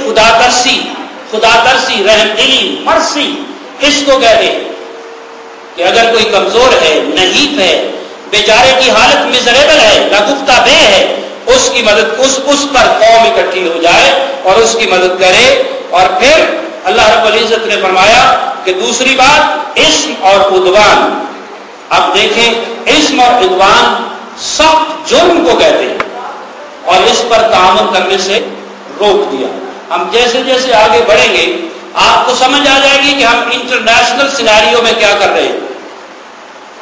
خدا ترسی، رحم دلی، مرسی اس کو کہتے ہیں کہ اگر کوئی کمزور ہے، نحیف ہے، بیچارے کی حالت مزریبل ہے، لگفتہ بے ہے، اس کی مدد اس پر قوم اکٹھی ہو جائے اور اس کی مدد کرے. اور پھر اللہ رب العزت نے فرمایا کہ دوسری بات اسم اور عدوان. اب دیکھیں اسم اور عدوان سخت جرم کو کہتے ہیں اور اس پر تعامل کرنے سے روک دیا. ہم جیسے جیسے آگے بڑھیں گے آپ کو سمجھ آ جائے گی کہ ہم انٹرنیشنل سیناریو میں کیا کر رہے ہیں،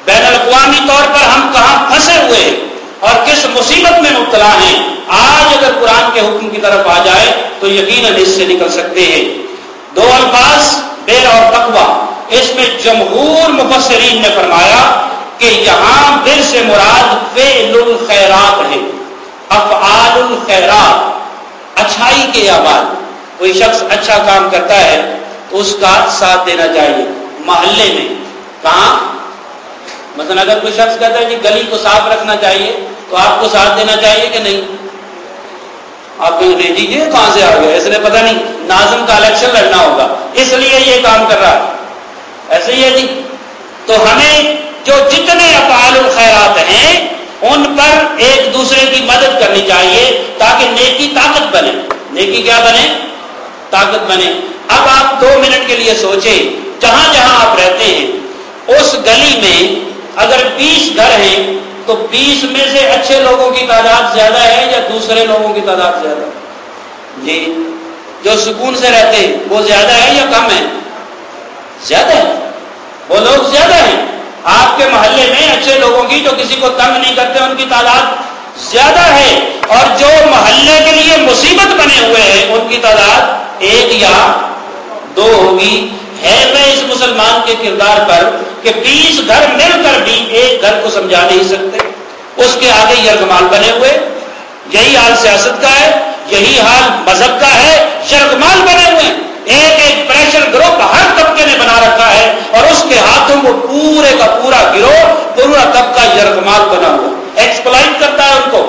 بین الاقوامی طور پر ہم کہاں پھنسے ہوئے ہیں اور کس مصیبت میں مبتلا ہیں. آج اگر قرآن کے حکم کی طرف آ جائے تو یقیناً اس سے نکل سکتے ہیں. دو الفاظ بر اور تقویٰ، اس میں جمہور مفسرین نے فرمایا کہ یہاں بر سے مراد فعل الخیرات ہے، افعال الخیرات، اچھائی کے اعمال. کوئی شخص اچھا کام کرتا ہے تو اس کا ساتھ دینا چاہیے محلے میں. کہاں مثلا اگر کوئی شخص کہتا ہے کہ گلی کو صاف رکھنا چاہیے تو آپ کو ساتھ دینا چاہیے کہ نہیں؟ آپ کہیں گے جی یہ کہاں سے آ گیا، اس نے پتہ نہیں ناظم کا الیکشن لڑنا ہوگا اس لیے یہ کام کر رہا ہے، ایسے ہی ہے جی. تو ہمیں جو جتنے افعال الخیرات ہیں ان پر ایک دوسرے کی مدد کرنی چاہیے تاکہ نیکی طاقت بنے. نیکی کیا بنے؟ طاقت بنے. اب آپ 2 منٹ کے لیے سوچیں، جہاں جہاں آپ رہتے ہیں اس گلی میں اگر 20 گھر ہیں تو 20 میں سے اچھے لوگوں کی تعداد زیادہ ہے یا دوسرے لوگوں کی تعداد زیادہ ہے؟ جی جو سکون سے رہتے ہیں وہ زیادہ ہے یا کم ہے؟ زیادہ ہے، وہ لوگ زیادہ ہیں. آپ کے محلے میں اچھے لوگوں کی جو کسی کو تنگ نہیں کرتے ان کی تعداد زیادہ ہے، اور جو محلے کے لیے مصیبت بنے ہوئے ہیں ان کی تعداد 1 یا 2 ہوگی. ہے میں اس مسلمان کے کردار پر کہ 20 گھر مل کر بھی ایک گھر کو سمجھا نہیں سکتے، اس کے آگے یرغمال بنے ہوئے. یہی حال سیاست کا ہے، یہی حال مذہب کا ہے، یرغمال بنے ہوئے. ایک پریشر گروپ ہر طبقے نے بنا رکھا ہے اور اس کے ہاتھوں کو پورے کا پورا گروہ، پورا طبقہ یرغمال بنا ہوا، ایکسپلائٹ کرتا ہے ان کو.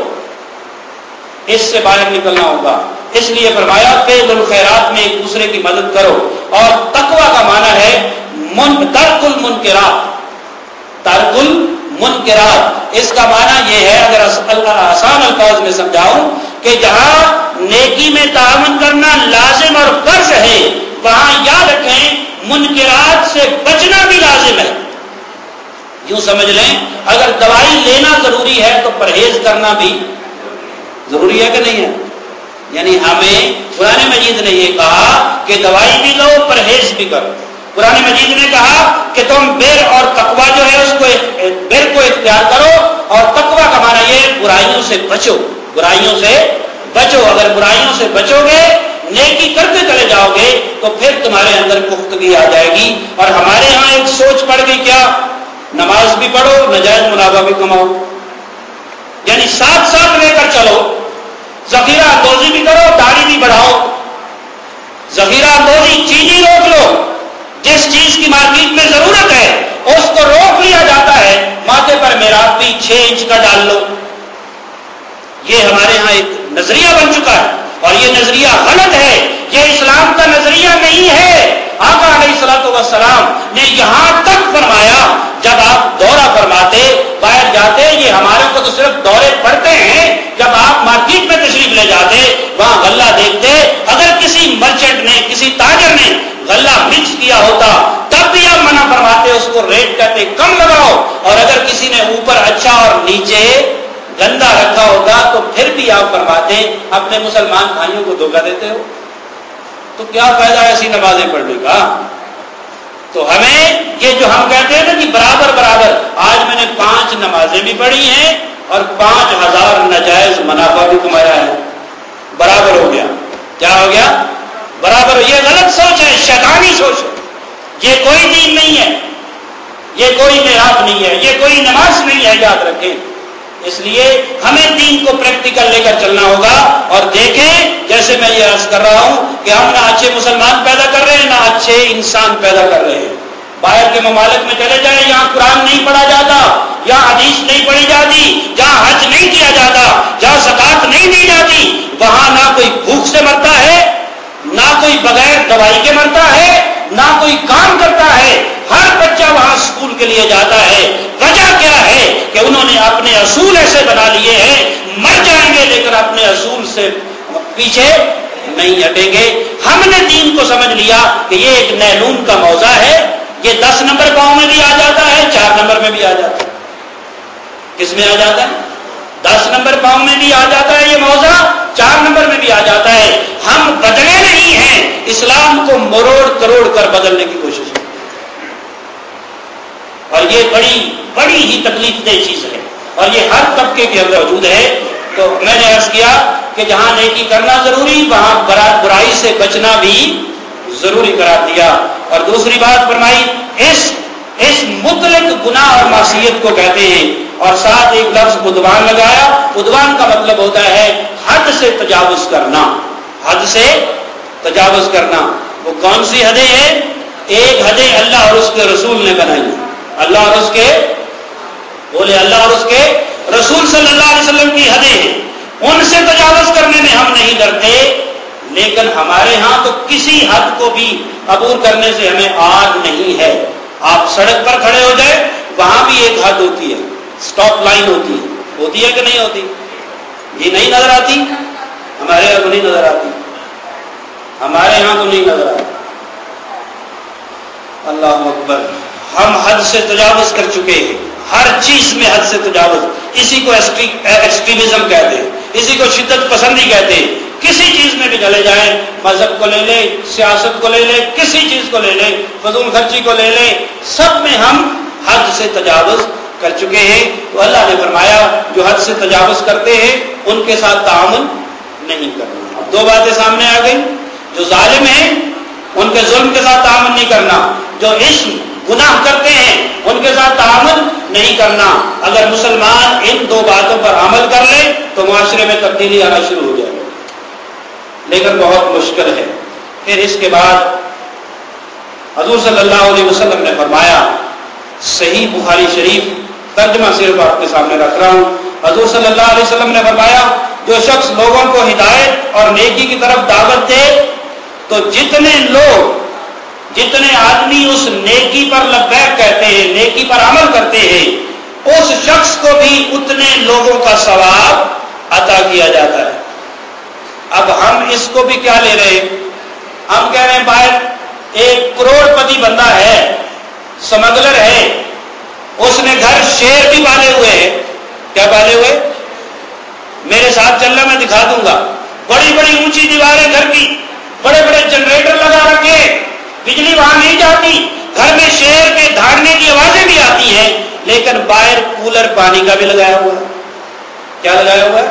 اس سے باہر نکلنا ہوگا. اس لیے فرمایا فعل الخیرات میں ایک دوسرے کی مدد کرو. اور تقویٰ کا معنی ہے ترک المنکرات. ترک المنکرات اس کا معنی یہ ہے، اگر آسان الفاظ میں سمجھاؤں، کہ جہاں نیکی میں تعاون کرنا لازم اور فرض ہے وہاں یاد رکھیں منکرات سے بچنا بھی لازم ہے. یوں سمجھ لیں اگر دوائی لینا ضروری ہے تو پرہیز کرنا بھی ضروری ہے کہ نہیں ہے؟ یعنی ہمیں قرآن مجید نے یہ کہا کہ دوائی بھی لو، پرہیز بھی کرو. قرآن مجید نے کہا کہ تم بر اور تقویٰ جو ہے اس کو بر کو اختیار کرو، اور تقویٰ کا معنی یہ برائیوں سے بچو. برائیوں سے بچو. اگر برائیوں سے بچو گے، نیکی کرتے چلے جاؤ گے تو پھر تمہارے اندر پختگی آ جائے گی. اور ہمارے ہاں ایک سوچ پڑ گئی، کیا نماز بھی پڑھو، نجائز منافع بھی کماؤ، یعنی ساتھ ساتھ لے کر چلو. ذخیرہ اندوزی بھی کرو، داڑھی بھی بڑھاؤ. ذخیرہ اندوزی چیز ہی روک لو، جس چیز کی مارکیٹ میں ضرورت ہے اس کو روک لیا جاتا ہے. ماتھے پر میراب بھی 6 انچ کا ڈال لو. یہ ہمارے ہاں ایک نظریہ بن چکا ہے اور یہ نظریہ غلط ہے، یہ اسلام کا نظریہ نہیں ہے. آقا علیہ الصلوۃ والسلام نے یہاں تک فرمایا، جب آپ دورہ فرماتے باہر جاتے، یہ ہمارے کو تو صرف دورے پڑتے ہیں، جب آپ مارکیٹ میں تشریف لے جاتے وہاں غلہ دیکھتے، اگر کسی مرچنٹ نے، کسی تاجر نے غلہ مکس کیا ہوتا تب بھی آپ منع فرماتے، اس کو ریٹ کہتے کم لگاؤ. اور اگر کسی نے اوپر اچھا اور نیچے گندا رکھا ہوتا تو پھر بھی آپ فرماتے اپنے مسلمان بھائیوں کو دھوکہ دیتے ہو، تو کیا فائدہ ایسی نمازیں پڑھنے کا. تو ہمیں یہ جو ہم کہتے ہیں نا کہ برابر برابر، آج میں نے 5 نمازیں بھی پڑھی ہیں اور 5000 ناجائز منافع بھی کمایا ہے. برابر ہو گیا. کیا ہو گیا؟ برابر. یہ غلط سوچ ہے، شیطانی سوچ ہے. یہ کوئی دین نہیں ہے، یہ کوئی معراج نہیں ہے، یہ کوئی نماز نہیں ہے، یاد رکھیں. اس لیے ہمیں دین کو پریکٹیکل لے کر چلنا ہوگا. اور دیکھیں جیسے میں یہ عرض کر رہا ہوں کہ ہم نہ اچھے مسلمان پیدا کر رہے ہیں نہ اچھے انسان پیدا کر رہے ہیں. باہر کے ممالک میں چلے جائیں، یہاں قرآن نہیں پڑھا جاتا، یہاں حدیث نہیں پڑھی جاتی، جہاں حج نہیں کیا جاتا، جہاں زکوٰۃ نہیں دی جاتی، وہاں نہ کوئی بھوک سے مرتا ہے दवाई के मरता है, ना कोई काम करता है। हर बच्चा वहां स्कूल के लिए जाता है। वजह क्या है कि उन्होंने अपने असूल ऐसे बना लिए हैं, मर जाएंगे लेकिन अपने असूल से पीछे नहीं हटेंगे। हमने दीन को समझ लिया कि ये एक नैलून का मौजा है, ये 10 नंबर पाँव में भी आ जाता है, 4 नंबर में भी आ जाता है। किस में आ जाता है? 10 नंबर पाँव में भी आ जाता है ये मौजा, 4 नंबर में भी आ जाता है। हम बदले नहीं हैं, इस्लाम को मरोड़ तरोड़ कर बदलने की कोशिश करते हैं, और ये बड़ी बड़ी ही तकलीफदेह चीज है, और ये हर तबके के अंदर मौजूद है। तो मैंने अर्ज किया कि जहां नेकी करना जरूरी, वहां बुराई से बचना भी जरूरी करार दिया। और दूसरी बात फरमाई, इस मुतलक गुनाह और मासियत को कहते हैं, और साथ एक लफ्ज उद्वान लगाया। उद्वान का मतलब होता है हद से तजावुज करना, हद से तजावुज करना। वो कौन सी हदें हैं? एक हदें अल्लाह और उसके रसूल ने बनाई, अल्लाह और उसके, बोले अल्लाह और उसके रसूल सल्लल्लाहु अलैहि वसल्लम की हदें हैं, उनसे तजावुज करने में हम नहीं डरते। लेकिन हमारे यहाँ तो किसी हद को भी अबूर करने से हमें आग नहीं है। आप सड़क पर खड़े हो जाए, वहां भी एक हद होती है, स्टॉप लाइन होती है कि नहीं होती? ये नहीं नजर आती? हमारे यहाँ तो नहीं नजर आती, हमारे यहाँ तो नहीं नजर आती। अल्लाह अकबर। हम हद से तजावुज कर चुके हैं, हर चीज में हद से तजावुज। इसी को एक्सट्रीमिज्म कहते हैं, इसी को शिद्दत पसंदी कहते हैं। किसी चीज में भी चले जाए, मजहब को ले ले, सियासत को ले ले, किसी चीज को ले ले, फजूल खर्ची को ले ले, सब में हम हद से तजावुज कर चुके हैं। तो अल्लाह ने फरमाया जो हद से तजावुज करते हैं उनके साथ ताअमुल नहीं करना। अब 2 बातें सामने आ गई, जो जालिम हैं उनके जुल्म के साथ ताअमुल नहीं करना, जो इश्म गुनाह करते हैं उनके साथ ताअमुल नहीं करना। अगर मुसलमान इन 2 बातों पर अमल कर ले तो मुआशरे में तब्दीली आना शुरू हो जाएगी, लेकिन बहुत मुश्किल है। फिर इसके बाद हुजूर सल्लल्लाहु अलैहि वसल्लम ने फरमाया, सही बुखारी शरीफ, तर्जुमा सिर्फ आपके सामने रख रहा हूं। हुजूर सल्लल्लाहु अलैहि वसल्लम ने फरमाया, जो शख्स लोगों को हिदायत और नेकी की तरफ दावत दे, तो जितने आदमी उस नेकी पर लब्बैक कहते हैं, नेकी पर अमल करते हैं, उस शख्स को भी उतने लोगों का सवाब अता किया जाता है। अब हम इसको भी क्या ले रहे हैं? हम कह रहे हैं बाहर एक करोड़पति बंदा है, स्मगलर है, उसने घर शेर भी पाले हुए हैं। क्या पाले हुए? मेरे साथ चलना, मैं दिखा दूंगा। बड़ी बड़ी ऊंची दीवारें घर की, बड़े बड़े जनरेटर लगा रखे, बिजली वहां नहीं जाती, घर में शेर के धाड़ने की आवाजें भी आती हैं, लेकिन बाहर कूलर पानी का भी लगाया हुआ है। क्या लगाया हुआ है?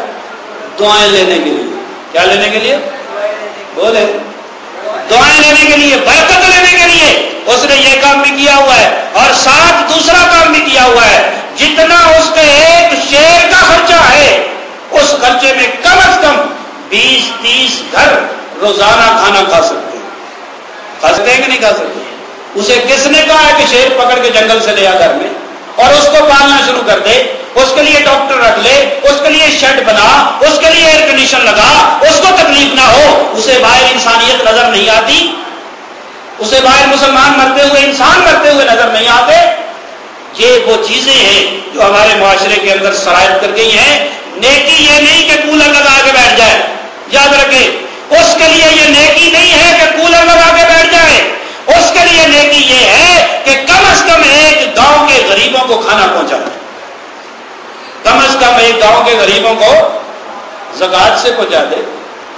दुआएं लेने के लिए। क्या लेने के लिए? बोले दुआएं लेने के लिए, बरकत लेने के लिए उसने ये काम भी किया हुआ है, और साथ दूसरा काम भी किया हुआ है। जितना उसके एक शेर का खर्चा है, उस खर्चे में कम से कम 20-30 घर रोजाना खाना खा सकते हैं। खा सकते हैं कि नहीं खा सकते? उसे किसने कहा है कि शेर पकड़ के जंगल से ले आ घर में और उसको पालना शुरू कर दे? उसके लिए डॉक्टर रख ले, उसके लिए शेड बना, उसके लिए एयर कंडीशन लगा, उसको तकलीफ ना हो। उसे बाहर इंसानियत नजर नहीं आती, उसे बाहर मुसलमान मरते हुए, इंसान मरते हुए नजर नहीं आते। ये वो चीजें हैं जो हमारे मुआशरे के अंदर सरायत कर गई हैं। नेकी ये नहीं कि कूलर लगा के बैठ जाए, याद रखे, उसके लिए ये नेकी नहीं है कि कूलर लगा के बैठ जाए। उसके लिए नेकी ये है कि कम से कम एक गांव के गरीबों को खाना पहुंचाए, कम से कम एक गांव के गरीबों को ज़कात से पहुंचा दे,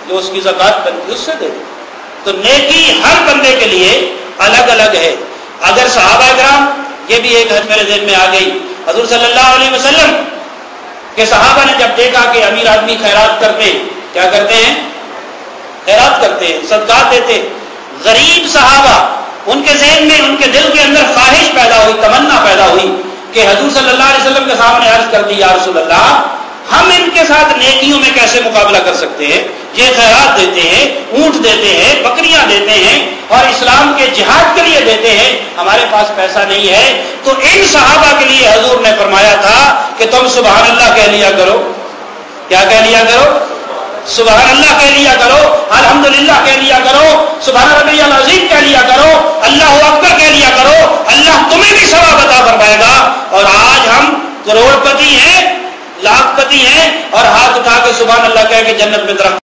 जो उसकी ज़कात बनती है उससे दे। तो नेकी हर बंदे के लिए अलग अलग है। अगर सहाबा किराम, ये भी एक हद मेरे ज़हन में आ गई, हुज़ूर सल्लल्लाहु अलैहि वसल्लम के सहाबा ने जब देखा कि अमीर आदमी खैरात करते हैं, क्या करते हैं? खैरात करते हैं, सदकात देते। गरीब सहाबा, उनके ज़हन में, उनके दिल के अंदर ख्वाहिश पैदा हुई, तमन्ना पैदा हुई कि हुज़ूर सल्लल्लाहु अलैहि वसल्लम के सामने अर्ज कर दी, या रसूल अल्लाह, हम इनके साथ नेकियों में कैसे मुकाबला कर सकते हैं? ये खैरात देते हैं, ऊंट देते हैं, बकरियां देते हैं, और इस्लाम के जिहाद के लिए देते हैं, हमारे पास पैसा नहीं है। तो इन सहाबा के लिए हुजूर ने फरमाया था कि तुम सुभान अल्लाह कह लिया करो। क्या कह लिया करो? सुभान अल्लाह कह लिया करो, अल्हम्दुलिल्लाह कह लिया करो, सुभान रब्बियल لاکھ پتی ہیں اور ہاتھ اٹھا کے سبحان اللہ کہہ کے جنت میں درخت